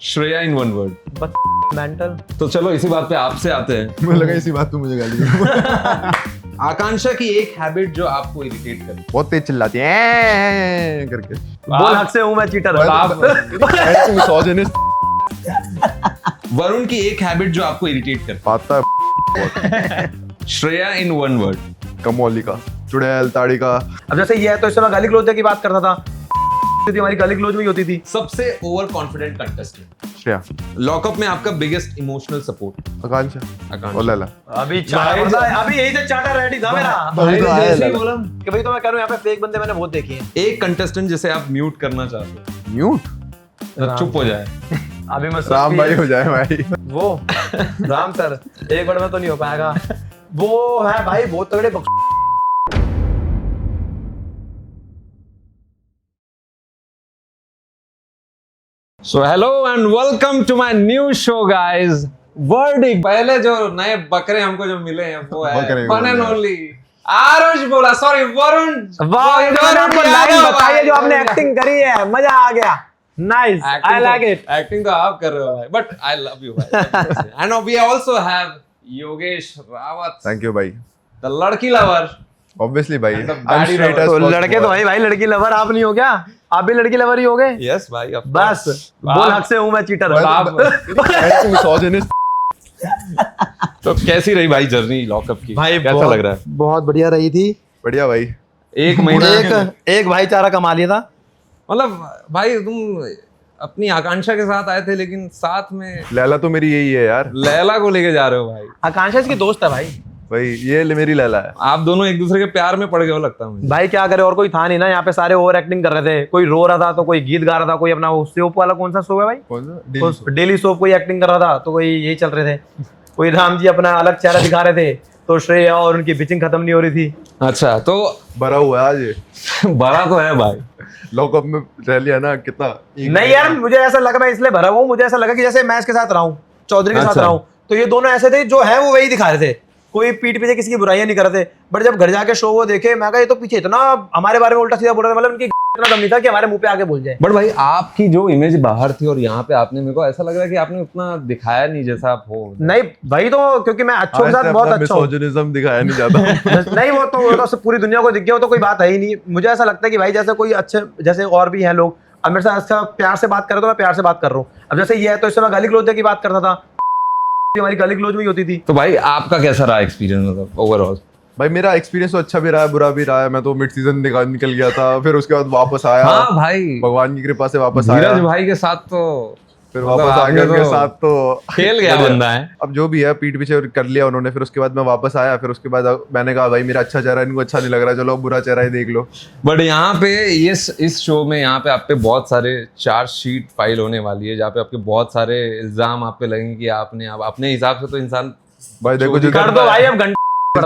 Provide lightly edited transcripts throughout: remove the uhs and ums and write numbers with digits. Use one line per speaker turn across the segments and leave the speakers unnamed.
Shreya in one word.
Mental.
तो चलो इसी बात पे आपसे आते हैं।
मुझे लगा इसी बात पे मुझे गाली देगा।
आकांक्षा की एक हैबिट जो आपको इरिटेट करे।
बहुत तेज चिल्लाती है करके।
बोल हक से हूँ मैं चीटर।
मिसोजिनिस्ट।
वरुण की एक हैबिट जो आपको इरिटेट करे।
पाता है
Shreya in one word.
Kamauli का चुड़ैल ताड़ी का।
अब जैसे ये है तो इस समय गाली गलौज की बात करता था, हमारी गाली गलौज में ही होती थी।
सबसे over confident contestant.
Shreya.
Lockup में आपका बिगेस्ट इमोशनल सपोर्ट।
आकांक्षा।
आकांक्षा।
और लैला।
अभी अभी यही से चार्टर रेडी था मेरा
भाई तो आया
जैसे ही
लैला।
बोला,
कि भाई तो मैं कह रहा हूँ यहाँ पे फेक बंदे मैंने बहुत देखे हैं।
एक कंटेस्टेंट जिसे आप म्यूट करना चाहते हो,
म्यूट।
चुप हो जाए।
अभी मैं
राम भाई हो जाए भाई।
वो राम सर एक बार में तो नहीं हो पाएगा। वो है भाई बहुत तगड़े
so hello and welcome to my new show guys. वर्डिक। पहले जो नए बकरे हमको जो मिले हैं वो है वन एंड ओनली आरुष बोला, सॉरी वरुण।
वाह, ये मैंने आपको लाइन बताई है जो आपने एक्टिंग करी है, मजा आ गया। Nice, I like it.
Acting तो आप कर रहे हो भाई, बट आई लव यू भाई। And we also have Yogesh Rawat,
thank you भाई।
द लड़की लवर।
ऑब्वियसली भाई।
बाड़ी
I'm straight
lover।
as
तो
fuck
लड़के तो
boy।
भाई लड़की लवर आप नहीं हो क्या? आप भी लड़की लवर ही हो गए?
यस भाई, of
बस
course।
बोल हक से हूँ मैं चीटर।
मिसोजिनिस्ट।
तो कैसी रही भाई जर्नी लॉकअप की?
भाई
कैसा
बहुत-
लग रहा है?
बहुत बढ़िया रही थी।
बढ़िया भाई।
एक महीना
एक भाईचारा कमा लिया था।
मतलब भाई तुम अपनी आकांक्षा के साथ आए थे, लेकिन साथ में
लैला तो मेरी यही है यार।
लैला को लेके जा रहे हो भाई।
आकांक्षा इसकी दोस्त है भाई।
भाई ये मेरी लैला है।
आप दोनों एक दूसरे के प्यार में पड़ गए हो लगता है मुझे।
भाई क्या करे, और कोई था नहीं ना यहाँ पे, सारे ओवर एक्टिंग कर रहे थे। कोई रो रहा था तो कोई गीत गा रहा था, कोई अपना वो सोप वाला कौन सा शो है भाई,
कौन सा?
डेली सोप कोई एक्टिंग कर रहा था, तो कोई यही चल रहे थे। कोई राम जी अपना अलग चेहरा दिखा रहे थे, तो श्रेया और उनकी बिचिंग खत्म नहीं हो रही थी।
अच्छा, तो
भरा हुआ है आज ये।
बड़ा तो है भाई।
लॉकअप में रह लिया ना कितना।
नहीं यार, मुझे ऐसा लगा, मैं इसलिए भरा हूँ, मुझे ऐसा लगा कि जैसे मैं इसके साथ रहा हूँ, चौधरी के साथ
अच्छा।
रहा हूँ, तो ये दोनों ऐसे थे जो है वो वही दिखा रहे थे। कोई पीठ पीछे किसी की बुराइयां नहीं कर रहे थे। बट जब घर जाके शो वो देखे, मैं कहा ये तो पीछे इतना हमारे बारे में उल्टा सीधा बोल रहे थे, मतलब इनकी इतना दम नहीं था कि हमारे मुंह पे आके बोल जाए।
बट भाई आपकी जो इमेज बाहर थी और यहाँ पे आपने, मेरे को ऐसा लग रहा है कि आपने उतना दिखाया नहीं जैसा आप हो।
नहीं भाई, तो क्योंकि मैं अच्छों के साथ बहुत अच्छा हूँ।
मिसोजिनिज्म दिखाया नहीं जाता।
नहीं वो तो पूरी दुनिया को दिख गया, वो तो कोई बात है ही नहीं। मुझे ऐसा लगता है कि भाई जैसे कोई अच्छे, जैसे और भी हैं लोग, अब मेरे साथ अच्छा प्यार से बात कर रहे तो मैं प्यार से बात कर रहा हूँ। अब जैसे ये है तो इस समय गाली गलौज की बात करता था, हमारी गाली गलौज में ही होती थी।
तो भाई आपका कैसा रहा एक्सपीरियंस, मतलब ओवरऑल?
भाई मेरा एक्सपीरियंस तो अच्छा भी रहा है बुरा भी रहा है। मैं तो मिड सीजन निकल गया था, फिर उसके बाद वापस आया।
हाँ भाई,
भगवान की कृपा से वापस आया।
धीरज भाई के साथ तो
फिर
मतलब
वापस
आपने
आके उनके
तो
साथ तो
खेल गया बंदा है।
अब जो भी है पीठ पीछे कर लिया उन्होंने। फिर उसके बाद मैं वापस आया। फिर उसके बाद मैंने कहा भाई मेरा अच्छा चेहरा इनको अच्छा नहीं लग रहा, चलो अब बुरा चेहरा ही देख लो।
बट यहाँ पे इस शो में यहाँ पे आप पे बहुत सारे चार्जशीट फाइल होने वाली है, जहाँ पे आपके बहुत सारे इल्जाम आप पे लगेंगे कि आपने, अब अपने हिसाब से तो इंसान
भाई देखो जिस
कर दो भाई, अब घंटे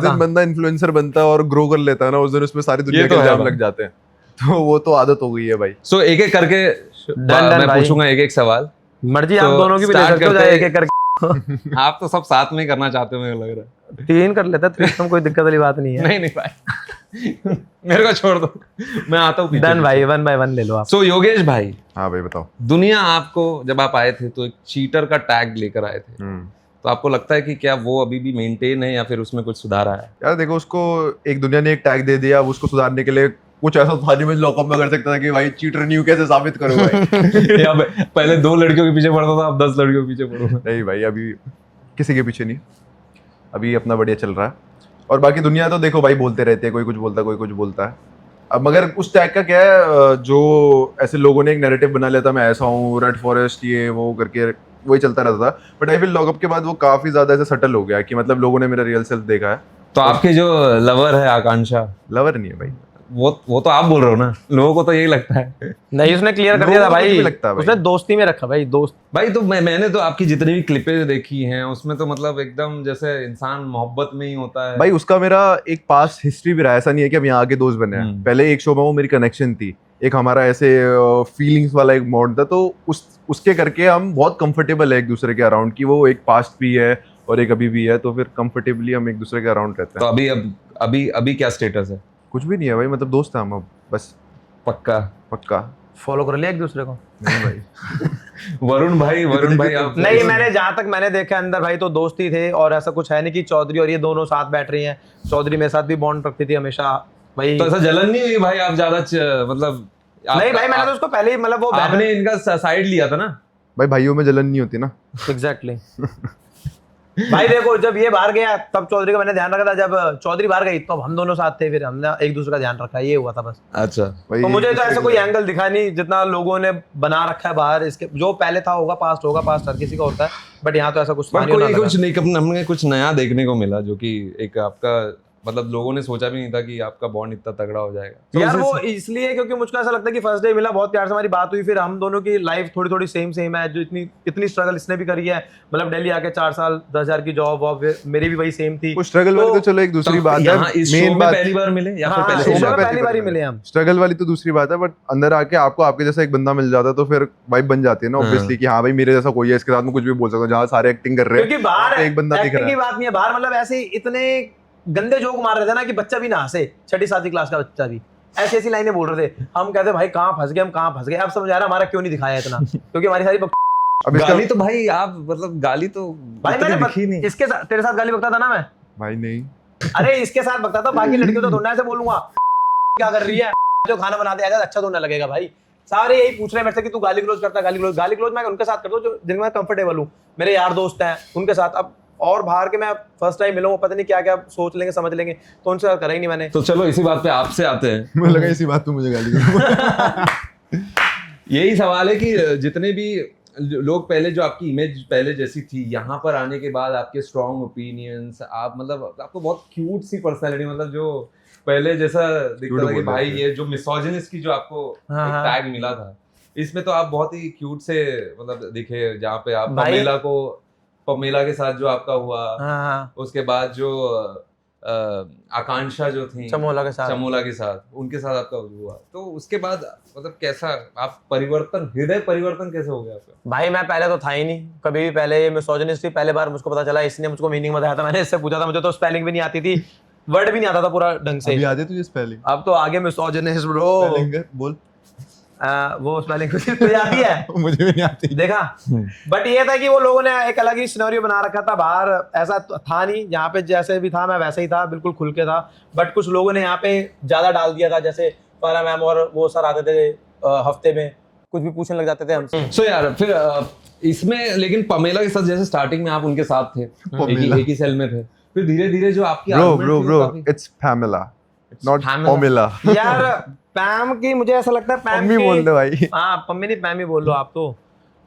दिन बंदा इन्फ्लुएंसर बनता है और ग्रो कर लेता है ना, उस दिन उसमें सारी दुनिया
ये
के
तो है
इल्जाम
भाई।
लग जाते हैं। तो वो तो आदत हो गई है भाई।
सो एक एक करके मैं
भाई।
पूछूंगा एक एक सवाल।
मर्जी आप
तो
दोनों की भी ले
start
सकते हो,
करते
चाहे
हैं।
एक एक करके।
आप तो सब साथ में ही करना चाहते हो, मुझे लग रहा है।
3 कर लेते, 3 कोई दिक्कत वाली बात नहीं है।
नहीं नहीं भाई, मेरे को छोड़ दो, मैं आता हूँ।
डन भाई, 1 by 1 ले लो आप।
सो योगेश भाई,
हाँ भाई बताओ।
दुनिया आपको जब आप आए थे तो एक चीटर का टैग लेकर आए थे, तो आपको लगता है कि क्या वो अभी भी मेंटेन है या फिर उसमें कुछ सुधार आया है?
यार देखो, उसको एक दुनिया ने एक टैग दे दिया। अब उसको सुधारने के लिए कुछ ऐसा था नहीं मैं लॉकअप में कर सकता था कि भाई चीटर नहीं हूँ, कैसे साबित करूँ भाई।
या पहले 2 लड़कियों के पीछे पड़ता था, अब 10 लड़कियों के पीछे पड़ूंगा।
नहीं भाई, अभी किसी के पीछे नहीं, अभी अपना बढ़िया चल रहा है। और बाकी दुनिया तो देखो भाई बोलते रहते हैं, कोई कुछ बोलता है कोई कुछ बोलता है। अब मगर उस टैग का क्या है, जो ऐसे लोगों ने एक नैरेटिव बना लिया था, मैं ऐसा हूँ, रेड फॉरेस्ट ये वो करके वही चलता रहता था। बट आई फील लॉकअप के बाद वो काफी ज्यादा ऐसे सटल हो गया कि मतलब लोगों ने मेरा रियल सेल्फ देखा है।
तो आपके जो लवर है आकांक्षा,
लवर नहीं है भाई,
वो तो आप बोल रहे हो ना, लोगों को तो यही लगता है।
नहीं, उसने क्लियर कर
लोगों
दिया था
को कुछ
भाई,
भी लगता है भाई।
उसने दोस्ती में रखा भाई, दोस्त।
भाई तो मैंने तो आपकी जितनी भी क्लिपें देखी हैं उसमें तो मतलब एकदम जैसे इंसान मोहब्बत में ही होता है
भाई उसका मेरा एक पास्ट हिस्ट्री भी रहा है। ऐसा नहीं है कि हम यहाँ आके दोस्त बने हैं। पहले एक शो में वो मेरी कनेक्शन थी, एक हमारा ऐसे फीलिंग्स वाला एक मोड था, तो उसके करके हम बहुत कंफर्टेबल है एक दूसरे के अराउंड, कि वो एक पास्ट भी है और एक अभी भी है, तो फिर कंफर्टेबली हम एक दूसरे के अराउंड रहते
तो
हैं।
अभी क्या स्टेटस है?
कुछ भी नहीं है भाई, मतलब दोस्त हैं हम अब बस।
पक्का?
पक्का।
फॉलो कर लिया एक दूसरे को।
नहीं भाई।
वरुण भाई आप
नहीं, मैंने जहां तक मैंने देखा अंदर भाई तो दोस्त ही थे, और ऐसा कुछ है नहीं कि चौधरी और ये दोनों साथ बैठ रही हैं। चौधरी मेरे साथ भी बॉन्ड रखती थी हमेशा भाई।
तो ऐसा जलन नहीं हुई भाई आप ज्यादा मतलब
नहीं भाई, मैंने तो उसको पहले ही मतलब वो
आपने इनका साइड लिया था ना
भाई भाइयों में जलन नहीं होती ना।
एग्जैक्टली भाई देखो, जब ये बाहर गया तब चौधरी का मैंने ध्यान रखा था, जब चौधरी बाहर गई तो हम दोनों साथ थे, फिर हमने एक दूसरे का ध्यान रखा, ये हुआ था बस।
अच्छा
तो मुझे तो ऐसा कोई एंगल दिखा नहीं जितना लोगों ने बना रखा है बाहर। इसके जो पहले था होगा, पास्ट हर किसी का होता है, बट यहाँ तो ऐसा कुछ
बट कोई कुछ नहीं, हमने कुछ नया देखने को मिला जो कि एक आपका मतलब लोगों ने सोचा भी नहीं था कि आपका बॉन्ड इतना तगड़ा हो जाएगा। तो
यार वो इसलिए क्योंकि मुझको ऐसा लगता है कि फर्स्ट डे मिला, बहुत प्यार से हमारी बात हुई, फिर हम दोनों की लाइफ थोड़ी थोड़ी सेम है। जो इतनी स्ट्रगल इसने भी करी है, मतलब दिल्ली आके 4 साल 10,000 की जॉब वॉब, मेरी भी वही सेम थी।
वो स्ट्रगल वाली तो चलो एक दूसरी बात है,
मेन बात पहली बार मिले या फिर
पहली बार ही मिले हम।
स्ट्रगल वाली तो दूसरी बात है, बट अंदर आके आपको आपके जैसा एक बंदा मिल जाता है तो फिर वाइब बन जाती है ना ऑब्वियसली कि हाँ भाई मेरे जैसा कोई है, इसके साथ में कुछ भी बोल सकता हूँ। जहाँ सारे एक्टिंग कर रहे हैं,
क्योंकि बाहर
एक बंदा दिख रहा है।
बात नहीं है बाहर, मतलब ऐसे इतने गंदे जोक मार रहे थे ना कि बच्चा भी ना हंसे, 6ठी-7वीं क्लास का बच्चा भी ऐसी लाइनें बोल रहे थे। हम कहते भाई कहाँ फंस गए। अब समझ आ रहा हमारा क्यों नहीं दिखाया इतना, क्योंकि हमारी सारी
अब
गाली तो भाई आप मतलब गाली तो
भाई मैंने दिखी नहीं। इसके साथ तेरे साथ गाली बकता था ना मैं
भाई नहीं,
अरे इसके साथ बकता था, बाकी लड़कियों तो थोड़ा ऐसे बोलूंगा क्या कर रही है, जो खाना बना दे अच्छा तो ना लगेगा भाई। सारे यही पूछ रहे हैं मेरे से कि तू गाली गलौज करता, गाली गलौज मैं उनके साथ करता हूँ जो जिनमें मैं कंफर्टेबल हूँ, मेरे यार दोस्त हैं उनके साथ। अब और बाहर के मैं फर्स्ट टाइम मिलूंगा, पता नहीं क्या क्या सोच लेंगे समझ लेंगे, तो उनसे साथ करा ही नहीं मैंने।
तो चलो इसी बात पे आपसे आते हैं।
मुझे लगा इसी बात पे मुझे गाली
यही सवाल है कि जितने भी लोग पहले जो आपकी इमेज पहले जैसी थी, यहाँ पर आने के बाद आपके स्ट्रॉन्ग ओपिनियंस, आप मतलब आपको बहुत क्यूट सी पर्सनैलिटी, मतलब जो पहले जैसा दिखता था कि भाई ये जो मिसोजिनिस्ट की जो आपको टैग मिला था, इसमें तो आप बहुत ही क्यूट से मतलब दिखे। जहाँ पे आप पमेला के साथ जो आपका हुआ, उसके बाद जो आकांक्षा जो थी चमोला के साथ उनके साथ आपका हुआ, तो उसके बाद मतलब कैसा आप हृदय परिवर्तन कैसे हो गया आपका?
भाई मैं पहले तो था ही नहीं कभी भी, पहले ये मिसोजिनिस्ट थी, पहले बार मुझको पता चला, इसने मुझको मीनिंग बताया था, मैंने इससे पूछा था, मुझे तो स्पेलिंग भी नहीं आती थी, वर्ड भी नहीं आता था पूरा ढंग से।
अभी आते तुझे स्पेलिंग?
अब तो आगे मिसोजिनिस्ट ब्रो,
स्पेलिंग बोल।
वो स्पेलिंग तुझे आती है?
मुझे भी नहीं आती।
देखा, बट ये था कि वो लोगों ने एक अलग ही सिनेरियो बना रखा था, बाहर ऐसा था नहीं, यहाँ पे जैसे भी था मैं वैसे ही था, बिल्कुल खुल के था, बट कुछ लोगों ने यहाँ पे ज्यादा डाल दिया था, जैसे फारा मैम और वो सर आते थे हफ्ते में, कुछ भी पूछने लग जाते थे हमसे।
सो यार फिर इसमें लेकिन पमेला के साथ जैसे स्टार्टिंग में आप उनके साथ थे, एक ही सेल में थे, फिर धीरे धीरे जो आपकी
bro it's Pamela not Pamela
यार। पैम की मुझे ऐसा लगता है
पम्मी बोल दो भाई।
हाँ पम्मी नहीं पैम ही बोल लो आप। तो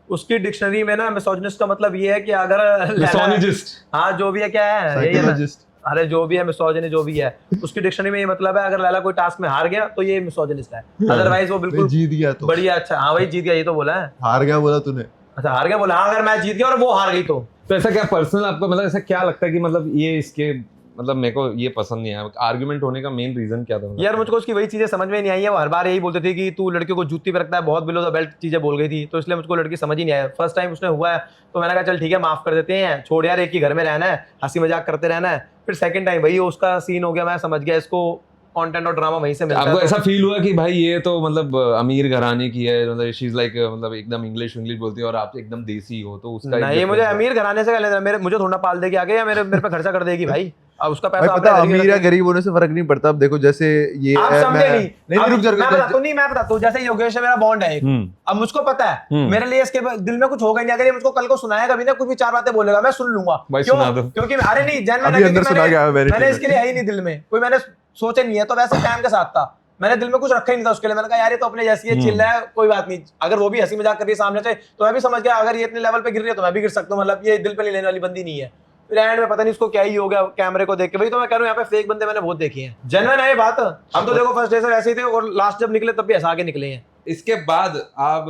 उसकी डिक्शनरी में ना मिसोजिनिस्ट का मतलब ये है कि अगर
मिसोजिनिस्ट,
हाँ जो भी है क्या है यही है, अरे जो भी है मिसोजिनी जो भी है, उसकी डिक्शनरी में ये मतलब है अगर लैला कोई टास्क में हार गया तो ये मिसोजिनिस्ट है, अदरवाइज वो बिल्कुल
जीत गया तो
बढ़िया। अच्छा हाँ भाई जीत गया, ये तो बोला है।
हार गया बोला तूने? अच्छा
हार गया बोला, हाँ अगर मैं जीत गया और वो हार गई तो
ऐसा क्या पर्सनल आपको मतलब ऐसा क्या लगता है कि मतलब ये इसके मतलब मेरे को ये पसंद नहीं आया, आर्गुमेंट होने का मेन रीजन क्या था?
यार मुझको उसकी वही चीजें समझ में नहीं आई है, वो हर बार यही बोलते थे कि तू लड़कियों को जूती पे रखता है, बहुत बिलो द बेल्ट चीजें बोल गई थी, तो इसलिए मुझको लड़की समझ ही नहीं आया। फर्स्ट टाइम उसने हुआ है तो मैंने कहा चल ठीक है माफ कर देते हैं, छोड़ यार, एक ही घर में रहना है, हंसी मजाक करते रहना है। फिर सेकंड टाइम वही उसका सीन हो गया, मैं समझ गया इसको कंटेंट और ड्रामा वहीं से मिलता है।
आपको ऐसा फील हुआ कि भाई ये तो मतलब अमीर घराने की है, मतलब शी इज लाइक मतलब एकदम इंग्लिश बोलती है और आप एकदम देसी हो, तो उसका
नहीं मुझे अमीर घराने से क्या, मेरे मुझे थोड़ा पाल देगी आगे या मेरे पे खर्चा कर देगी भाई, अब उसका पैसा
पता अमीर या गरीब होने से फर्क नहीं पड़ता। अब देखो जैसे ये
आप समझे नहीं
रुक जा,
मैं बताता हूँ जैसे योगेश से मेरा बॉन्ड है, अब मुझको पता है मेरे लिए इसके दिल में कुछ होगा नहीं, अगर ये मुझको कल को सुनाएगा भी ना, कुछ भी 4 बातें बोलेगा मैं सुन लूंगा, क्योंकि अरे नहीं मैंने इसके लिए है ही नहीं दिल में कोई, मैंने सोचा नहीं है, तो वैसे टाइम के साथ था, मैंने दिल में कुछ रखा ही नहीं था उसके लिए। मैंने कहा यार ये तो अपने जैसी है, चिल्ला है, कोई बात नहीं, अगर वो भी हंसी मजाक कर रही है सामने से तो मैं भी समझ गया अगर ये इतने लेवल पे गिर रही है तो मैं भी गिर सकता हूँ, मतलब ये दिल पे नहीं लेने वाली बंदी नहीं है। फिर एंड में पता नहीं उसको क्या ही हो गया कैमरे को देख के, भाई तो मैं कह रहा हूँ यहाँ पे फेक बंदे मैंने बहुत देखे हैं, जेन्युइन है ये बात। हम तो देखो फर्स्ट डे से वैसे ही थे और लास्ट जब निकले तब भी हंसा के निकले हैं।
इसके बाद आप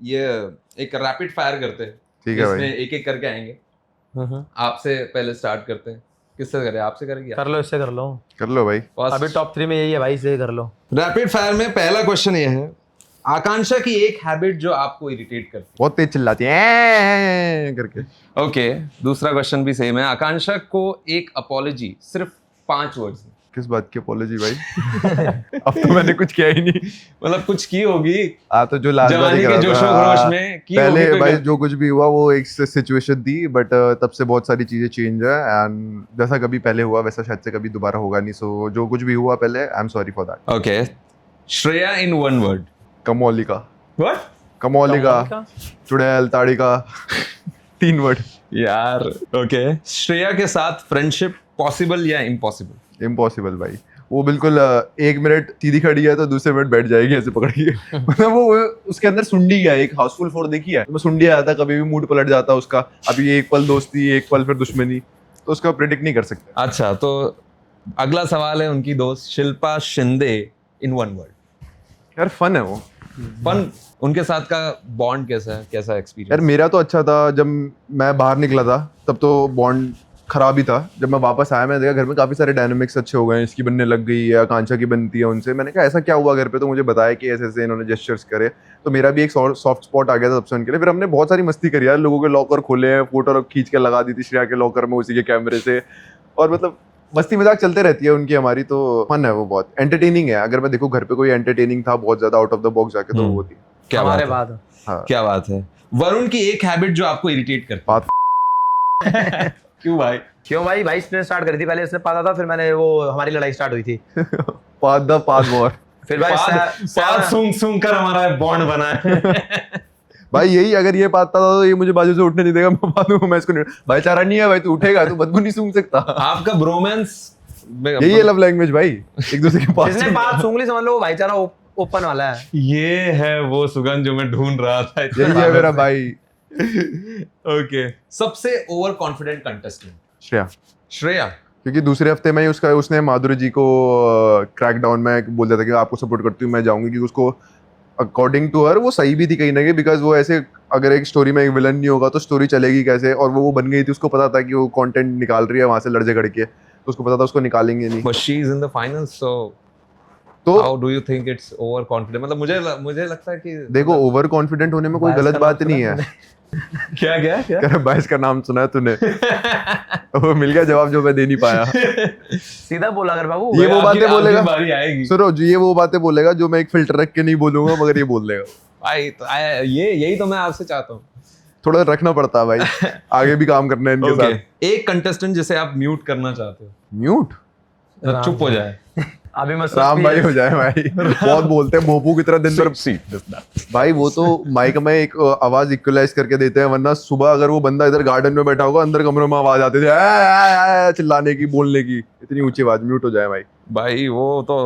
ये एक रैपिड फायर करते हैं,
ठीक है
इसमें एक एक करके आएंगे, आपसे पहले स्टार्ट करते हैं, किससे करें? आपसे करेंगे?
कर लो, इससे कर लो भाई, अभी टॉप 3 में यही है भाई, इससे कर लो।
रैपिड फायर में पहला क्वेश्चन ये है, आकांक्षा की एक हैबिट जो आपको इरिटेट करती है।
बहुत तेज चिल्लाती है करके।
ओके, दूसरा क्वेश्चन भी सेम है, आकांक्षा को एक अपॉलॉजी सिर्फ 5 वर्ड्स में।
किस बात की अपॉलॉजी भाई? अब तो मैंने कुछ किया ही नहीं।
मतलब कुछ की होगी
तो जो लास्ट बार
जवानी के जोशो खरोश में की
पहले
होगी कोई
भाई
गलती।
जो कुछ भी हुआ वो एक सिचुएशन थी, बट तब से बहुत सारी चीजें चेंज है, एंड जैसा कभी पहले हुआ वैसा शायद से कभी दोबारा होगा नहीं। सो जो कुछ भी हुआ पहले, I am sorry for that.
Okay, Shreya in one word.
Kamaulika.
What?
Kamaulika, चुड़ैल, ताड़िका 3 वर्ड।
यार ओके, श्रेया के साथ फ्रेंडशिप पॉसिबल या इम्पॉसिबल?
इम्पॉसिबल भाई। वो बिल्कुल 1 मिनट सीधी खड़ी है तो दूसरे मिनट बैठ जाएगी ऐसे पकड़ के। मतलब वो उसके अंदर सुंडी है, एक हाउसफुल 4 देखी है, तो सुंडी आता, कभी भी मूड पलट जाता उसका। अभी एक पल दोस्ती, एक पल फिर दुश्मनी, तो उसका प्रेडिक्ट नहीं कर सकते।
अच्छा, तो अगला सवाल है उनकी दोस्त शिल्पा शिंदे इन वन वर्ड।
यार फन है वो।
फन, उनके साथ का बॉन्ड कैसा है, कैसा
यार
एक्सपीरियंस?
मेरा तो अच्छा था, जब मैं बाहर निकला था तब तो बॉन्ड खराब ही था। जब मैं वापस आया, मैंने देखा घर में काफी सारे डायनामिक्स अच्छे हो गए हैं, इसकी बनने लग गई है, आकांक्षा की बनती है उनसे। मैंने कहा ऐसा क्या हुआ घर पे, तो मुझे बताया कि ऐसे ऐसे इन्होंने जेस्चर्स करे, तो मेरा भी एक सॉफ्ट स्पॉट आ गया था तब से उनके लिए। फिर हमने बहुत सारी मस्ती करी यार, लोगों के लॉकर खोले हैं, फोटो खींच के लगा दी थी श्रेया के लॉकर में उसी के कैमरे से, और मतलब मस्ती मजाक चलते रहती है उनकी हमारी। तो फन है वो, बहुत एंटरटेनिंग है। अगर मैं देखूं घर पे कोई एंटरटेनिंग था बहुत ज्यादा आउट ऑफ द बॉक्स जाके, तो वो थी।
क्या
हमारे
बात है?
बाद
हाँ।
क्या बात है? वरुण की एक हैबिट जो आपको इरिटेट करती
बात
है? क्यों भाई?
क्यों भाई? भाई इसने स्टार्ट करी थी, पहले इसने पाता था, फिर मैंने वो हमारी लड़ाई स्टार्ट हुई थी।
पाद वॉर।
फिर भाई
पाद सूंघ सूंघ कर हमारा बॉन्ड बना है।
भाई यही, अगर ये पाता था तो ये मुझे बाजू से उठने नहीं देगा, मैं पादूंगा, मैं इसको नहीं। भाईचारा नहीं है भाई, तू उठेगा, तू बदबू नहीं सूंघ सकता।
आपका ब्रोमांस
यही है लव लैंग्वेज भाई, एक दूसरे के पास।
इसने बात सूंघ ली, समझ लो भाईचारा ओपन वाला है।
ये है वो सुगंध जो मैं ढूंढ रहा था।
यही है मेरा भाई।
ओके, सबसे over confident contestant?
Shreya.
Shreya.
क्योंकि दूसरे हफ्ते में ही उसने माधुरी जी को क्रैक डाउन में बोल दिया था कि आपको सपोर्ट करती हूँ, मैं जाऊंगी, क्योंकि उसको अकॉर्डिंग टू हर वो सही भी थी कहीं ना कहीं, बिकॉज वो ऐसे अगर एक स्टोरी में एक विलन नहीं होगा तो स्टोरी चलेगी कैसे, और वो बन गई थी। उसको पता था कि वो कंटेंट निकाल रही है वहां से लड़ झगड़ के, तो उसको पता था उसको निकालेंगे नहीं।
But she is in the final, so
तो
how do you think it's over confident? मतलब मुझे लगता है कि
देखो, ओवर कॉन्फिडेंट होने में कोई
बायस
गलत
का
बात
नाम
नहीं
सुना
है।
क्या क्या क्या?
कह रहा बायस का नाम सुना है तूने? वो मिल गया जवाब जो मैं दे नहीं पाया।
सीधा बोला कर बाबू।
ये वो बातें बोलेगा,
बारी आएगी।
सुनो जी, ये वो बातें बोलेगा जो मैं एक फिल्टर रख के नहीं बोलूंगा, मगर ये बोल देगा
भाई तो यही तो मैं आपसे चाहता हूँ।
थोड़ा रखना पड़ता है भाई, आगे भी काम करना है इनके
Okay.
साथ।
एक कंटेस्टेंट जिसे आप म्यूट करना चाहते हो,
म्यूट?
चुप हो जाए।
अभी मैं
राम भाई हो जाए भाई, बहुत बोलते हैं भोपू की तरह दिन भर। भाई वो तो माइक में एक आवाज इक्वलाइज करके देते हैं, वरना सुबह अगर वो बंदा इधर गार्डन में बैठा होगा, अंदर कमरे में आवाज आती थी चिल्लाने की, बोलने की, इतनी ऊंची आवाज। म्यूट हो जाए भाई।
भाई वो तो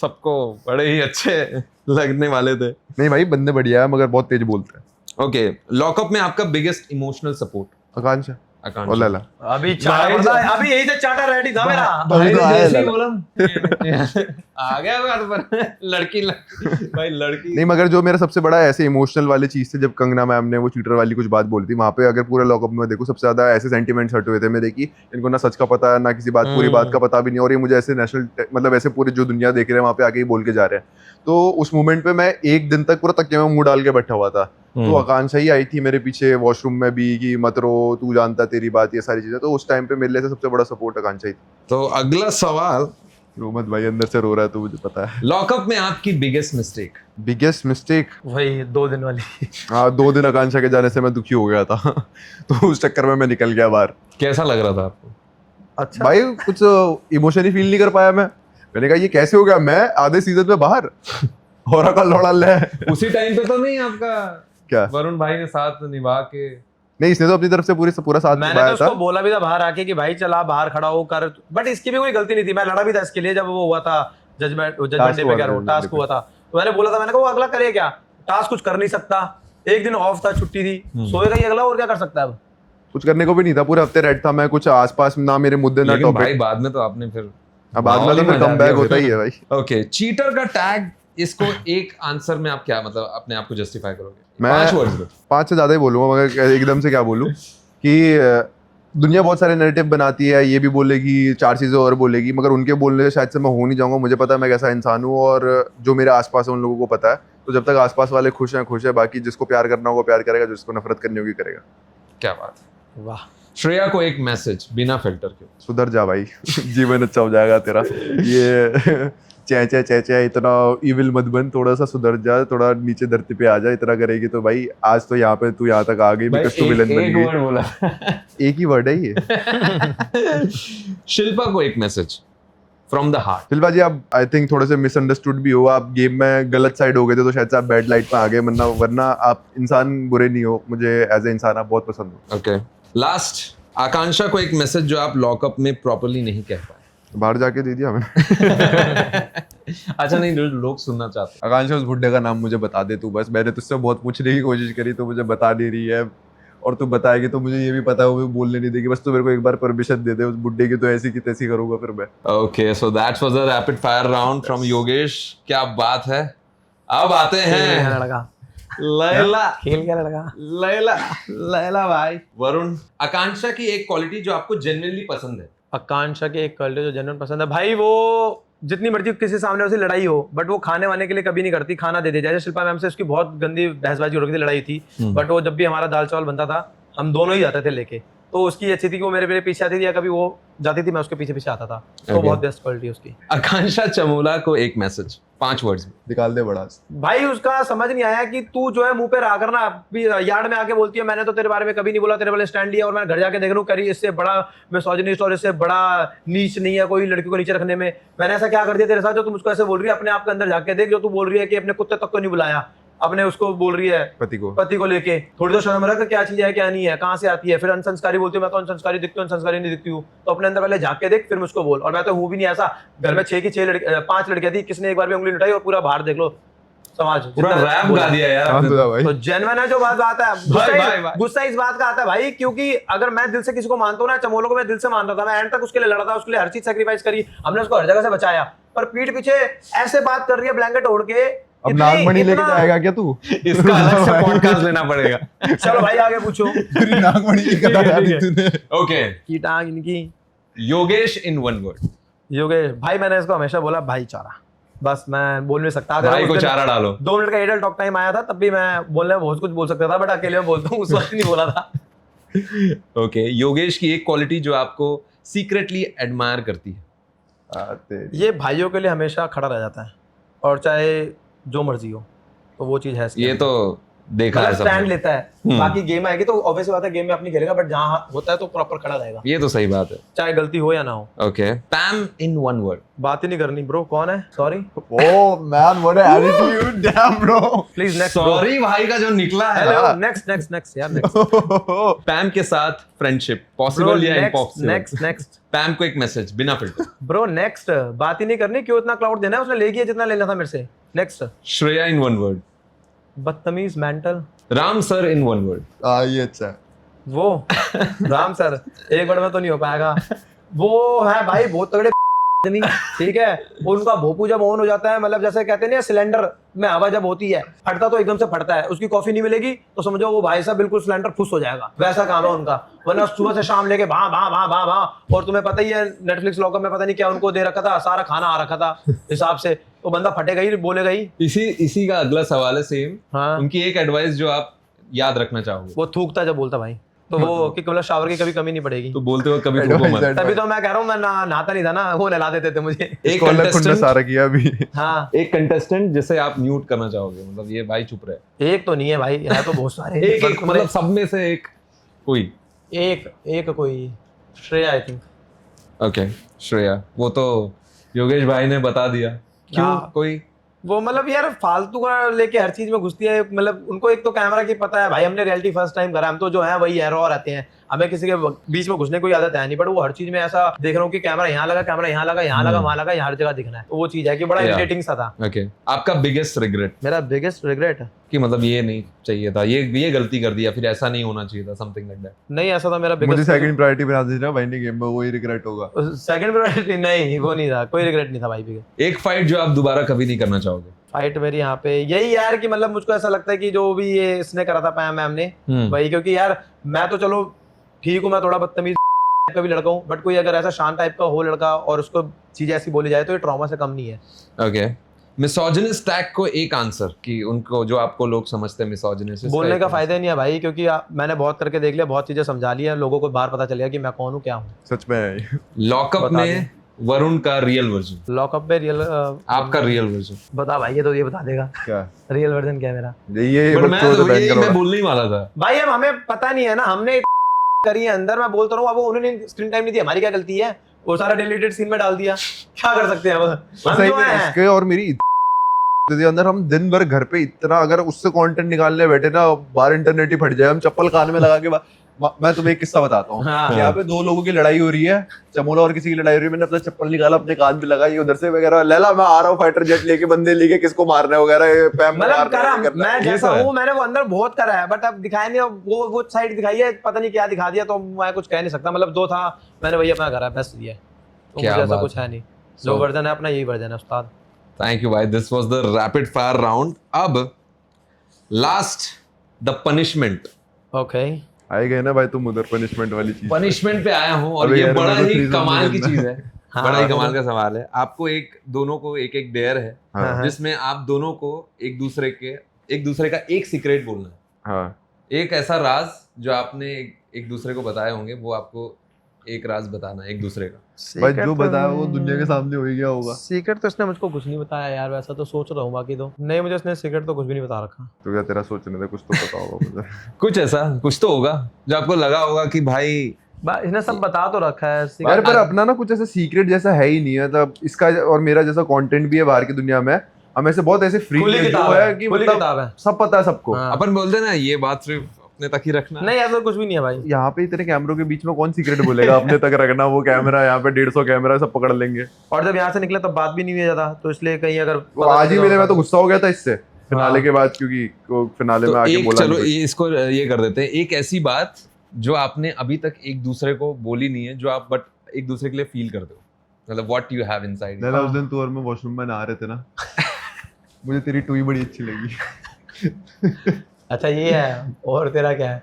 सबको बड़े ही अच्छे लगने वाले थे।
नहीं भाई, बंदे बढ़िया है मगर बहुत तेज बोलते हैं।
ओके, लॉकअप में आपका बिगेस्ट इमोशनल सपोर्ट?
आकांक्षा और
आकांक्षा।
लैला।
अभी चाटा पड़ता है, अभी यही से चाटा रेडी था मेरा।
भाई
तो
ने
आया
जैसे ही
लगा।
बोला आ गया बात पर। लड़की भाई लड़की
नहीं, मगर जो मेरा सबसे बड़ा ऐसे इमोशनल वाली चीज थी, जब कंगना मैम ने वो चीटर वाली कुछ बात बोली थी वहां पे, अगर पूरे लॉकअप में देखो सबसे ज्यादा ऐसे सेंटिमेंट्स हट हुए थे मेरे की, इनको ना सच का पता है ना किसी बात पूरी बात का पता भी नहीं, और ये मुझे ऐसे नेशनल मतलब ऐसे पूरे जो दुनिया देख रहे हैं वहां पे आके ही बोल के जा रहे हैं। तो उस मोमेंट पे मैं एक दिन तक पूरा तकिया में मुंह डाल के बैठा हुआ था। तो आकांक्षा ही आई थी मेरे पीछे वॉशरूम में भी कि मत रो, तू जानता तेरी बात, ये सारी चीजें। तो उस टाइम पे मेरे लिए सबसे बड़ा सपोर्ट आकांक्षा ही थी।
तो अगला सवाल,
रोमत भाई अंदर से रो रहा है तो मुझे पता है।
लॉकअप में आपकी बिगेस्ट मिस्टेक?
Biggest mistake?
वही 2 दिन वाली।
हाँ, 2 दिन आकांक्षा के जाने से मैं दुखी हो गया था। तो उस चक्कर में मैं निकल गया बाहर।
कैसा लग रहा था आपको?
अच्छा
भाई कुछ इमोशन ही फील नहीं कर पाया मैं। मैंने कहा ये कैसे हो गया, मैं आधे सीजन में बाहर और का लौड़ा ले।
उसी टाइम पे तो नहीं आपका
क्या?
वरुण भाई ने साथ निभा के?
नहीं, इसने तो अपनी तरफ से पूरा साथ
मैंने
निभाया
तो उसको
था।
बोला भी था बाहर आके कि भाई चल आप बाहर खड़ा हो कर, बट इसकी भी कोई गलती नहीं थी। मैं लड़ा भी था इसके लिए जब वो हुआ था जजमेंट डे पे, क्या टास्क हुआ था, तो मैंने बोला था, मैंने कहा वो अगला करे क्या, टास्क कुछ कर नहीं सकता, एक दिन ऑफ था, छुट्टी थी, सोएगा ही अगला, और क्या कर सकता है अब।
कुछ करने को भी नहीं था, पूरे हफ्ते रेड था मैं, कुछ आसपास ना मेरे मुद्दे ना
लेकिन भाई
टॉपिक।
बाद में तो आपने फिर
बाद में तो फिर कम बैक होता ही है भाई।
ओके, चीटर का टैग, इसको एक आंसर में आप क्या मतलब अपने आप को जस्टिफाई करोगे?
मैं
5 वर्ड्स में।
5 से ज्यादा ही बोलूंगा, मगर एकदम से क्या बोलूं कि दुनिया बहुत सारे नैरेटिव बनाती है, ये भी बोलेगी 4 चीजें और बोलेगी, मगर उनके बोलने से शायद से मैं हो नहीं जाऊंगा। मुझे पता है मैं कैसा इंसान हूँ, और जो मेरे आसपास है उन लोगों को पता है। तो जब तक आसपास वाले खुश हैं खुश है, बाकी जिसको प्यार करना होगा प्यार करेगा, जिसको नफरत करनी होगी करेगा।
क्या बात है।
वाह।
श्रेया को एक मैसेज बिना फिल्टर के।
सुधर जा भाई, जीवन अच्छा हो जाएगा तेरा। ये चे इतना इविल मत बन, थोड़ा सा सुधर जा, थोड़ा नीचे धरती पे आ जा। इतना करेगी तो भाई आज तो यहाँ पे तू यहाँ तक आ गई बिकॉज़ तू विलन बन गई।
एक वर्ड बोला।
एक ही वर्ड है ये।
शिल्पा को एक message from the heart.
Shilpa ji, आप आई थिंक थोड़े से मिसअंडरस्टूड भी हो। आप गेम में गलत साइड हो गए थे तो शायद से आप बैड लाइट पे आ गए, वरना आप इंसान बुरे नहीं हो। मुझे एज ए इंसान आप बहुत पसंद हो।
ओके, लास्ट आकांक्षा को एक मैसेज जो आप लॉकअप में प्रॉपर्ली नहीं कह पाए।
बाहर जाके दे दिया मैंने।
अच्छा नहीं, लोग सुनना चाहते हैं।
आकांक्षा, उस बुड्ढे का नाम मुझे बता दे तू बस। मैंने तुझसे बहुत पूछने की कोशिश करी तो मुझे बता नहीं रही है, और तू बताएगी तो मुझे ये भी पता है वो बोलने नहीं देगी। बस तू मेरे को एक बार परमिशन दे दे उस बुड्ढे की, तो ऐसी की तैसी करूंगा फिर मैं।
Okay, so that's was a rapid fire round from Yogesh. क्या बात है। अब आते हैं
लड़का
लैला।
खेल गया लड़का।
लैला, लैला भाई। वरुण, आकांक्षा की एक क्वालिटी जो आपको जेन्युइनली पसंद है।
आकांक्षा की एक क्वालिटी जो जेन्युइन पसंद है भाई, वो जितनी मर्जी किसी सामने उससे लड़ाई हो बट वो खाने वाने के लिए कभी नहीं करती, खाना दे दे। जैसे शिल्पा मैम से उसकी बहुत गंदी बहसबाजी हो रही थी, लड़ाई थी, बट वो जब भी हमारा दाल चावल बनता था हम दोनों ही जाते थे लेके। तो उसकी अच्छी थी कि वो मेरे पीछे आती थी, या कभी वो जाती थी मैं उसके पीछे पीछे आता था। तो बहुत बेस्ट क्वालिटी उसकी।
आकांक्षा चमोला को एक मैसेज 5 वर्ड्स में।
निकाल दे बड़ा।
भाई उसका समझ नहीं आया कि तू जो है मुंह पे रहा करना, यार्ड में आके बोलती है मैंने तो तेरे बारे में कभी नहीं बोला, तेरे वाले स्टैंड लिया और मैं घर जाके देख लूं करी इससे बड़ा मिसोजिनिस्ट और इससे बड़ा नीच नहीं है कोई लड़की को नीचे रखने में। मैंने ऐसा क्या कर दिया तेरे साथ जो तुम उसको ऐसे बोल रही है? अपने आप के अंदर जाके देख, जो तू बोल रही है कि अपने कुत्ते तक को नहीं बुलाया, अपने उसको बोल रही है पति को लेके। थोड़ी तो शर्म रख, क्या चीज है क्या नहीं है, कहाँ से आती है। फिर अनसंस्कारी बोलती हूँ, मैं तो अनसंस्कारी दिखती हूँ, अनसंस्कारी नहीं दिखती हूँ। तो अपने अंदर पहले झाके देख फिर मुझको बोल। और मैं तो हूँ भी नहीं ऐसा। घर में 6 की 5 लड़कियां थी, किसने एक बार भी उंगली उठाई? और पूरा बाहर देख लो समाज,
पूरा रैप गा दिया यार।
भाई
तो जेन्युइन है जो बात आता है। गुस्सा इस बात का आता है भाई, क्योंकि अगर मैं दिल से किसी को मानता हूँ ना, चमोलो को मैं दिल से मानता था, मैं एंड तक उसके लिए लड़ा था, उसके लिए हर चीज सेक्रीफाइस करी, हमने उसको हर जगह से बचाया। पर पीठ पीछे ऐसे बात कर रही है ब्लैंकेट ओढ़ के।
अब नागमणि लेके जाएगा क्या तू?
इसका अलग से पॉडकास्ट लेना पड़ेगा।
चलो भाई आगे पूछो।
नागमणि की कथा गा दी तूने।
ओके,
की टांग इनकी।
योगेश इन 1 वर्ड।
योगेश भाई, मैंने इसको हमेशा बोला भाईचारा। बस मैं बोल नहीं सकता।
भाई को चारा डालो।
2 मिनट का एडल टॉक टाइम आया था तब भी मैं बोलने में बहुत कुछ बोल सकता था, बट अकेले में बोलता हूँ, उस वक्त नहीं बोला था।
ओके, योगेश की एक क्वालिटी जो आपको सीक्रेटली एडमायर करती है।
ये भाइयों के लिए हमेशा खड़ा रह जाता है, और चाहे जो मर्जी हो, तो वो चीज है।
ये तो देखा है,
स्टैंड लेता है। बाकी गेम आएगी तो ऑब्वियस बात है गेम में अपनी खेलेगा, बट जहां होता है तो प्रॉपर खड़ा रहेगा।
ये तो सही बात है,
चाहे गलती हो या ना हो।
ओके, पैम इन 1 वर्ड।
बात ही नहीं करनी ब्रो। कौन है? Sorry.
Oh man, what an attitude, damn bro.
Please next.
Sorry भाई का जो निकला है।
हेलो, नेक्स्ट यार, नेक्स्ट।
पैम के साथ फ्रेंडशिप पॉसिबल या इम्पॉसिबल?
नेक्स्ट।
पैम को एक मैसेज बिना फिल्टर।
Bro next. बात ही नहीं करनी, क्यों इतना क्लाउड देना है? उसने ले लिया जितना लेना था मेरे से। नेक्स्ट।
श्रेया इन 1 वर्ड।
बदतमीज, मेंटल।
राम सर इन 1 वर्ड।
ये अच्छा है।
वो राम सर एक वर्ड में तो नहीं हो पाएगा। वो है भाई बहुत तगड़े नहीं, ठीक है। उनका भोपू जब ऑन हो जाता है, मतलब जैसे कहते हैं ना सिलेंडर में हवा जब होती है, फटता तो एकदम से फटता है। उसकी कॉफी नहीं मिलेगी तो समझो वो भाई साहब बिल्कुल सिलेंडर फुस हो जाएगा, वैसा काम है उनका। वरना सुबह से शाम लेके भा भा भा भा भा। और तुम्हें पता ही है नेटफ्लिक्स लॉकअप में पता नहीं क्या उनको दे रखा था, सारा खाना आ रखा था हिसाब से, तो बंदा फटेगा ही, बोलेगा ही।
इसी का अगला सवाल है सेम।
हाँ।
उनकी एक एडवाइस जो आप याद रखना चाहोगे।
वो थूकता जब बोलता भाई, तो वो कि मतलब शावर की कभी कमी नहीं पड़ेगी।
तो बोलते हो कभी थूको मत।
तभी तो मैं कह रहा हूँ, मैं नहाता नहीं था ना, वो नहला देते थे मुझे।
एक कंटेस्टेंट
सारा किया अभी।
हाँ, एक
कंटेस्टेंट जिसे आप म्यूट करना चाहोगे, मतलब ये भाई चुप रहे।
एक तो नहीं है भाई, है तो बहुत सारे।
एक मतलब सब में से एक कोई
एक कोई Shreya, I think.
Okay, Shreya. वो तो योगेश भाई ने बता दिया। क्यों? कोई
वो मतलब यार फालतू का लेके हर चीज में घुसती है। मतलब उनको एक तो कैमरा की पता है भाई, हमने रियलिटी फर्स्ट टाइम करा, हम तो जो है वही है, रॉ रहते हैं, हमें किसी के बीच में घुसने की आदत है नहीं। बट वो हर चीज में ऐसा देख रहा हूँ कि कैमरा यहाँ लगा, कैमरा यहाँ लगा, यहाँ लगा, वहाँ लगा, हर जगह दिखना है। तो वो चीज है कि बड़ा इरिटेटिंग सा था।
ओके, आपका बिगेस्ट रिग्रेट?
मेरा बिगेस्ट रिग्रेट
कि मतलब ये नहीं चाहिए था, ये गलती कर दिया, फिर ऐसा नहीं होना चाहिए था, समथिंग लाइक दैट।
नहीं, ऐसा था मेरा बिगेस्ट।
मुझे सेकंड प्रायोरिटी बना दीजिए भाई ने गेम में, वही रिग्रेट होगा।
सेकंड प्रायोरिटी नहीं, वो नहीं था, कोई रिग्रेट नहीं था भाई। बिगेस्ट
एक फाइट जो आप दोबारा कभी नहीं करना चाहोगे?
फाइट मेरी यहाँ पे यही यार कि मतलब मुझको ऐसा लगता है कि जो भी ये इसने करा था पैम मैम ने भाई, क्योंकि यार मैं तो चलो ठीक हूँ, मैं थोड़ा बदतमीज का भी लड़का हूँ, बट कोई अगर ऐसा शांत टाइप का हो लड़का और उसको चीज ऐसी बोली जाए तो ये ट्रॉमा से कम नहीं है।
ओके, मिसोजिनिस्ट टैग को एक आंसर कि उनको जो आपको लोग समझते हैं मिसोजिनिस्ट,
बोलने का फायदा नहीं है भाई, क्योंकि मैंने बहुत करके देख लिया, बहुत चीजें समझा ली है, लोगों को बाहर पता चल गया कि मैं कौन हूँ क्या हूँ।
सच में
लॉकअप
बता
में वरुण का रियल वर्जन,
लॉकअप पे रियल
आपका रियल वर्जन
बता भाई, ये तो ये बता देगा
क्या
रियल वर्जन क्या है मेरा।
ये
बट मैं
बच्चों
तो
से
यही
भयंकर
मैं
वाला।
बोलने ही वाला था
भाई अब हमें पता नहीं है ना, हमने करी है अंदर, मैं बोलता रहूँ, अब उन्होंने स्क्रीन टाइम नहीं दिया, हमारी क्या गलती है, वो सारा डिलीटेड सीन में डाल दिया, क्या कर सकते हैं अब हम
सही
जो
में
हैं।
इसके और मेरी के अंदर हम दिन भर घर पे इतना अगर उससे कंटेंट निकालने बैठे ना, बाहर इंटरनेट ही फट जाए, हम चप्पल कान में लगा के मैं तुम्हें एक किस्सा बताता हूँ।
हाँ।
यहाँ पे दो लोगों की लड़ाई हो रही है, चमोला और किसी की लड़ाई हो रही है, मैंने अपना चप्पल निकाला, अपने कान पे लगाई, उधर से वगैरह लैला मैं आ रहा हूँ फाइटर जेट लेके, बंदे लेके, किसको मारना है वगैरह, पैम
मतलब करा
मारना है,
मैं
ये
जैसा
तो है।
हूँ, मैंने वो अंदर बहुत करा है, बट अब दिखाया नहीं, अब वो साइड दिखाई है, पता नहीं क्या दिखा दिया, तो मैं कुछ कह नहीं सकता, मतलब जो था मैंने वही अपना करा, बेस्ट दिया, तो
क्या
मुझे ऐसा
बात
कुछ है नहीं, जो वर्जन है अपना यही वर्जन है उस्ताद।
थैंक यू भाई, this was the rapid fire round. अब लास्ट द पनिशमेंट।
ओके
आए गए ना भाई तुम उधर पनिशमेंट वाली चीज।
पनिशमेंट पे आया हूँ और
अबे
ये
यार,
बड़ा
मेरे को
ही
threesome
कमाल की
नहीं
चीज है।
हाँ,
बड़ा ही
हाँ,
कमाल का सवाल है। आपको एक दोनों को एक एक डेयर है
हाँ
जिसमें आप दोनों को एक दूसरे का एक सीक्रेट बोलना है।
हाँ
एक ऐसा राज जो आपने एक दूसरे को बताए होंगे, वो आपको एक राज बताना है एक दूसरे का।
भाई जो बताया वो दुनिया के सामने हो ही गया होगा।
सीक्रेट तो इसने मुझको कुछ नहीं बताया यार, वैसा तो सोच रहा हूँ, बाकी तो नहीं, मुझे इसने सीक्रेट तो कुछ भी नहीं बता रखा।
तो क्या तेरा सोचने था, कुछ तो पता होगा मुझे।
कुछ ऐसा कुछ तो होगा जो आपको लगा होगा कि भाई
इसने सब बता तो रखा है
यार पर अपना ना कुछ ऐसा सीक्रेट जैसा है ही नहीं है, मतलब इसका और मेरा जैसा कंटेंट भी है बाहर की दुनिया में, हम ऐसे बहुत ऐसे फ्री
खुली
जो
किताब
है कि
खुली
मतलब
किताब है।
सब पता है सबको।
हाँ।
अपन बोलते हैं ना ये बात सिर्फ अपने तक ही रखना।
नहीं ऐसा कुछ भी नहीं है भाई।
यहाँ पे इतने कैमरों के बीच में कौन सीक्रेट बोलेगा अपने तक रखना, वो कैमरा यहाँ पे 150 कैमरा सब पकड़ लेंगे।
और जब यहाँ से निकले तब बात भी नहीं हुई ज्यादा, तो इसलिए कहीं अगर
वो आज ही मिले, मैं तो गुस्सा हो गया था इससे फिनाले के बाद, क्योंकि फिनाले में
तो
आके
एक
बोला
चलो
नहीं
इसको ये कर देते हैं, एक ऐसी बात जो आपने अभी तक एक दूसरे को बोली नहीं है, जो आप बट एक दूसरे के लिए फील करते हो, मतलब व्हाट यू हैव इनसाइड।
कुछ। उस दिन तू और मैं वॉशरूम में नहा रहे थे ना, मुझे तेरी टूई बड़ी अच्छी लगी।
अच्छा ये है, और तेरा क्या है?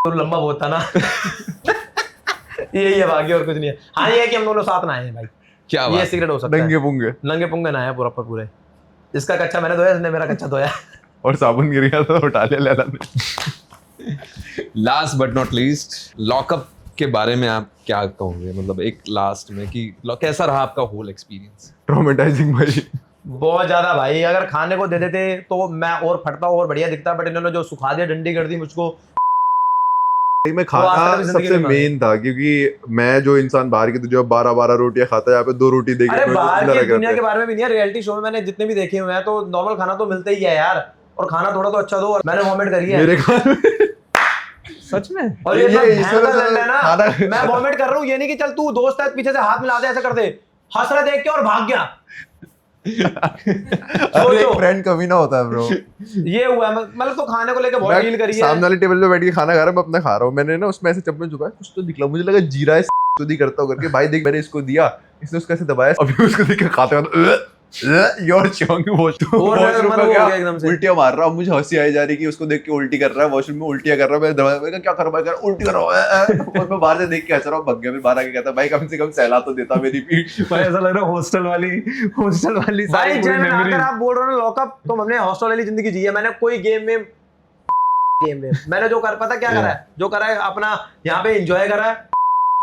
तो लंबा बहुत था ना। यही है बाकी और कुछ नहीं है। हाँ ये है कि हम दोनों साथ नहाए हैं भाई,
क्या
ये
बात।
सीक्रेट हो सकता
नंगे
है।
पुंगे
नंगे पुंगे नहाए हैं पूरे। इसका कच्चा मैंने धोया, इसने मेरा कच्चा धोया।
और साबुन गिर गया था, उठा लिया लैला ने।
Last but not least, lockup के बारे में आप क्या कहोगे, मतलब एक लास्ट में कि कैसा रहा आपका होल एक्सपीरियंस?
ट्रॉमेटाइजिंग भाई,
बहुत ज्यादा भाई, अगर खाने को दे देते तो मैं और फटता और बढ़िया दिखता, बट इन्होंने जो सुखा दिया, डंडी कर दी मुझको।
में
आज तक
खाना
भी जिंदगी
सबसे
में
मेन था, क्योंकि मैं जो इंसान बाहर की तो जो 12-12 रोटियां खाता है, यहाँ पे 2 रोटी देके
अरे
मैं
बाहर
जिंदा
की
रह
दुनिया
गया
के
था।
बारे में भी नहीं है, रियलिटी शो में मैंने जितने भी देखे हुए हैं तो नॉर्मल खाना तो मिलता ही है यार, और खाना थोड़ा तो अच्छा दो। और मैंने वॉमिट करी है
मेरे खाने में
सच में?
और ये
ये
इतना भयंकर
इसमें
है ना,
खाना-
मैं वॉमिट कर रहा हूँ, ये नहीं कि चल तू दोस्त है पीछे से हाथ मिला दे, ऐसा कर दे, हंस रहा देख के और भाग गया।
अरे एक फ्रेंड कभी ना होता है ब्रो।
ये हुआ है, मतलब तो खाने को लेके बहुत डील करी है।
सामने वाले टेबल पे बैठ के खाना खा रहा हूँ, मैं अपना खा रहा हूँ, मैंने ना उसमें ऐसे चम्मच झुकाया, कुछ तो निकला, मुझे लगा जीरा है खुद करता हूँ करके, भाई देख मैंने इसको दिया, इसने उसको ऐसे दबाया, अभी उसको देख के खाते योर चोंग वॉशरूम में क्या
एकदम से
उल्टियां मार रहा हूँ, मुझे हंसी आई जा रही कि उसको देख के उल्टी कर रहा है, वॉशरूम में उल्टियां कर रहा है, मैं दरवाजे में क्या कर रहा है, उल्टी कर रहा है, और मैं बाहर से देख के हंस रहा हूँ, भग गया। फिर बाहर आके कहता भाई कम से कम सहला तो देता मेरी पीठ।
भाई ऐसा लग रहा है हॉस्टल वाली
भाई
सारी
जब
मेमोरी।
अगर आप बोल रहे हो ना लॉकअप, तो हमने हॉस्टल वाली जिंदगी जी है। मैंने कोई गेम में मैंने जो कर पता क्या करा है, जो करा है अपना यहाँ पे एंजॉय करा है,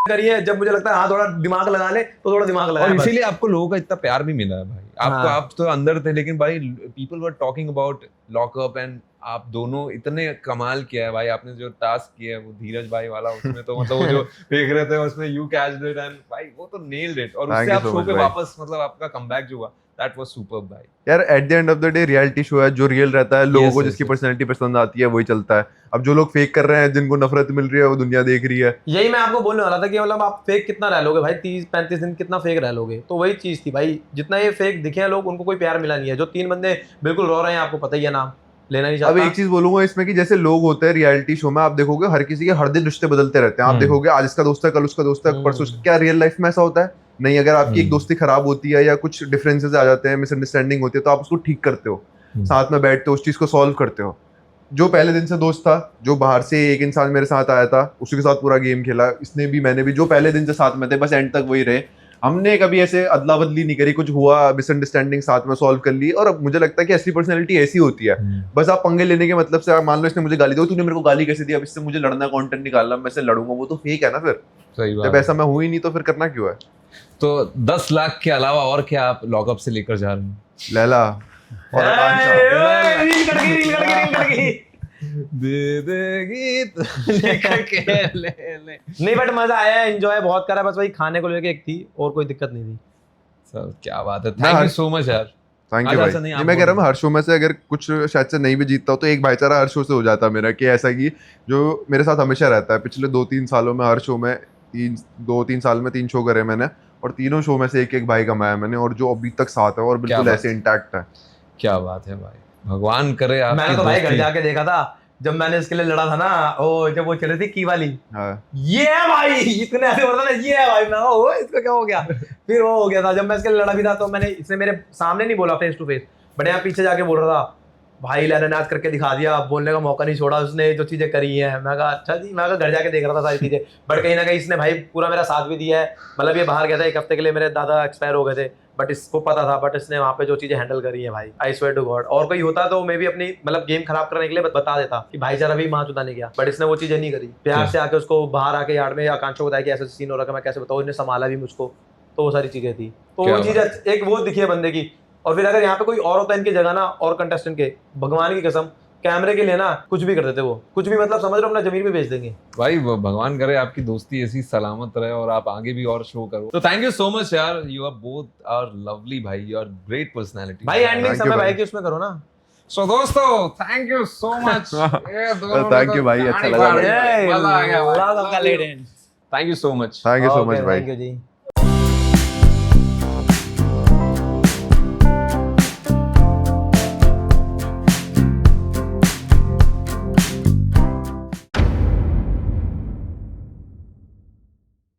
करिए। जब मुझे लगता है हाँ थोड़ा दिमाग लगा ले तो थोड़ा दिमाग लगा,
और इसीलिए आपको लोगों का इतना प्यार भी मिला है भाई। आपको
हाँ।
आप तो अंदर थे, लेकिन भाई people were talking about lockup, and आप दोनों इतने कमाल किया है भाई। आपने जो टास्क किया है वो धीरज भाई वाला, उसमें तो मतलब वो जो फेंक रहे थे उसमें यू कैच्ड इट, एंड भाई वो तो नेल्ड इट। और
Thank
उससे
you
आप
so
शो
much
पे
भाई।
वापस, मतलब आपका कमबैक जो हुआ, दैट वाज सुपर्ब भाई।
यार at the end of the day reality show है, जो रियल रहता है, लोगों
Yes,
को
yes,
जिसकी
yes.
पर्सनैलिटी पसंद आती है वही चलता है। अब जो लोग फेक कर रहे हैं, जिनको नफरत मिल रही है, वो दुनिया देख रही है।
यही मैं आपको बोलने वाला था कि मतलब आप फेक कितना रह लोगे भाई, 30-35 दिन कितना फेक रह लोगे। तो वही चीज थी भाई, जितना ये फेक दिखे हैं लोग, उनको कोई प्यार मिला नहीं है। जो 3 बंदे बिल्कुल रो रहे हैं, आपको पता ही है, नाम लेना नहीं
अब
चाहता।
एक चीज बोलूंगा इसमें कि जैसे लोग होते हैं रियलिटी शो में, आप देखोगे हर किसी के हर दिन रिश्ते बदलते रहते हैं। आप देखोगे आज इसका दोस्त है, कल उसका दोस्त है, परसों उसका। क्या रियल लाइफ में ऐसा होता है? नहीं। अगर आपकी एक दोस्ती खराब होती है या कुछ डिफरेंसेस आ जाते हैं, मिसअंडरस्टैंडिंग होती है, तो आप उसको ठीक करते हो, साथ में बैठते हो, उस चीज को सॉल्व करते हो। जो पहले दिन से दोस्त था, जो बाहर से एक इंसान मेरे साथ आया था, उसी के साथ पूरा गेम खेला, इसने भी मैंने भी, जो पहले दिन से साथ में थे, बस एंड तक वही रहे। हमने कभी ऐसे अदला बदली नहीं करी, कुछ हुआ मिसअंडरस्टैंडिंग साथ में सॉल्व कर ली। और अब मुझे लगता है कि असली पर्सनैलिटी ऐसी होती है। बस आप पंगे लेने के मतलब से, मान लो इसने मुझे गाली दी, तूने मेरे को गाली कैसे दी, अब इससे मुझे लड़ना, कंटेंट निकालना, मैं इससे लड़ूंगा, वो तो फेक है ना फिर।
सही बात
जब ऐसा मैं हूं ही नहीं तो फिर करना क्यों है।
तो 10 लाख के अलावा और क्या आप लॉकअप से लेकर जा रहे हैं?
लैला और आकांक्षा।
रील कट गई।
दे देगी तो लेकर के ले ले।
नहीं बट मजा आया, एंजॉय बहुत करा, बस वही खाने को लेके एक थी और कोई दिक्कत नहीं थी।
सर क्या बात है, थैंक यू सो मच यार।
थैंक
आज
यू भाई।
ऐसा नहीं,
नहीं,
आप
मैं कह रहा हूँ
बोलो।
हर शो में से अगर कुछ शायद से नहीं भी जीतता हूँ तो एक भाईचारा हर शो से हो जाता है मेरा, कि ऐसा कि जो मेरे साथ हमेशा रहता है। पिछले 2-3 सालों में हर शो में 2-3 साल में 3 शो करे मैंने, और तीनों शो में से एक भाई कमाया मैंने, और जो अभी तक साथ है और बिल्कुल
बात
ऐसे इंटैक्ट है।
क्या बात है भाई, भगवान करे आपकी
मैंने तो भाई घर
दोस्ती-
जाके देखा था जब मैंने इसके लिए लड़ा था ना, ओ जब वो चल रही थी की वाली,
हाँ।
ये है भाई, इतने ऐसे बोलता ना, ये है भाई, मैं कहा, ओ इसको क्या हो गया। फिर वो हो गया था जब मैं इसके लिए लड़ा भी था, तो मैंने इसने मेरे सामने नहीं बोला फेस टू फेस, बट यहाँ पीछे जाके बोल रहा था भाई, मैंने नाच करके दिखा दिया, बोलने का मौका नहीं छोड़ा उसने, जो चीजें करी हैं। मैं कहा अच्छा जी, मैं घर जाके देख रहा था सारी चीजें, बट कहीं ना कहीं इसने भाई पूरा मेरा साथ भी दिया है। मतलब ये बाहर गया था 1 हफ्ते के लिए, मेरे दादा एक्सपायर हो गए थे, बट इसको पता था, बट इसने वहाँ पे जो चीजें हैंडल करी है भाई, आई स्वेयर टू गॉड। और कोई होता तो मैं भी अपनी मतलब गेम खराब करने के लिए बता देता कि भाईचारा भी माँ चुदा नहीं गया, बट इसने वो चीजें नहीं करी। प्यार से आके उसको बाहर आके यार्ड में आकांक्षा को बताया कि ऐसा सीन हो रहा है, मैं कैसे बताऊँ, इसने संभाला भी मुझको, तो वो सारी चीजें थी। तो
क्या
वो चीज एक वो दिखी है बंदे की। और फिर अगर यहाँ पे कोई और होता है इनकी जगह ना, और कंटेस्टेंट के, भगवान की कसम कैमरे के लिए ना कुछ भी कर देते वो, कुछ भी, मतलब समझ लो अपना जमीन पे बेच देंगे
भाई। भगवान करे आपकी दोस्ती ऐसी सलामत रहे और आप आगे भी और शो करो। तो थैंक यू सो मच यार, you are both are lovely भाई, यू आर ग्रेट पर्सनालिटी
भाई। एंडिंग
Thank you
समय
भाई।
भाई की उसमें करो ना।
सो दोस्तों thank you so much.
Thank you भाई, अच्छा लगा भाई।
मजा आ गया
लॉक ऑफ का लेड एंड।
Thank you so much.
Thank you so much भाई।
Thank you ji.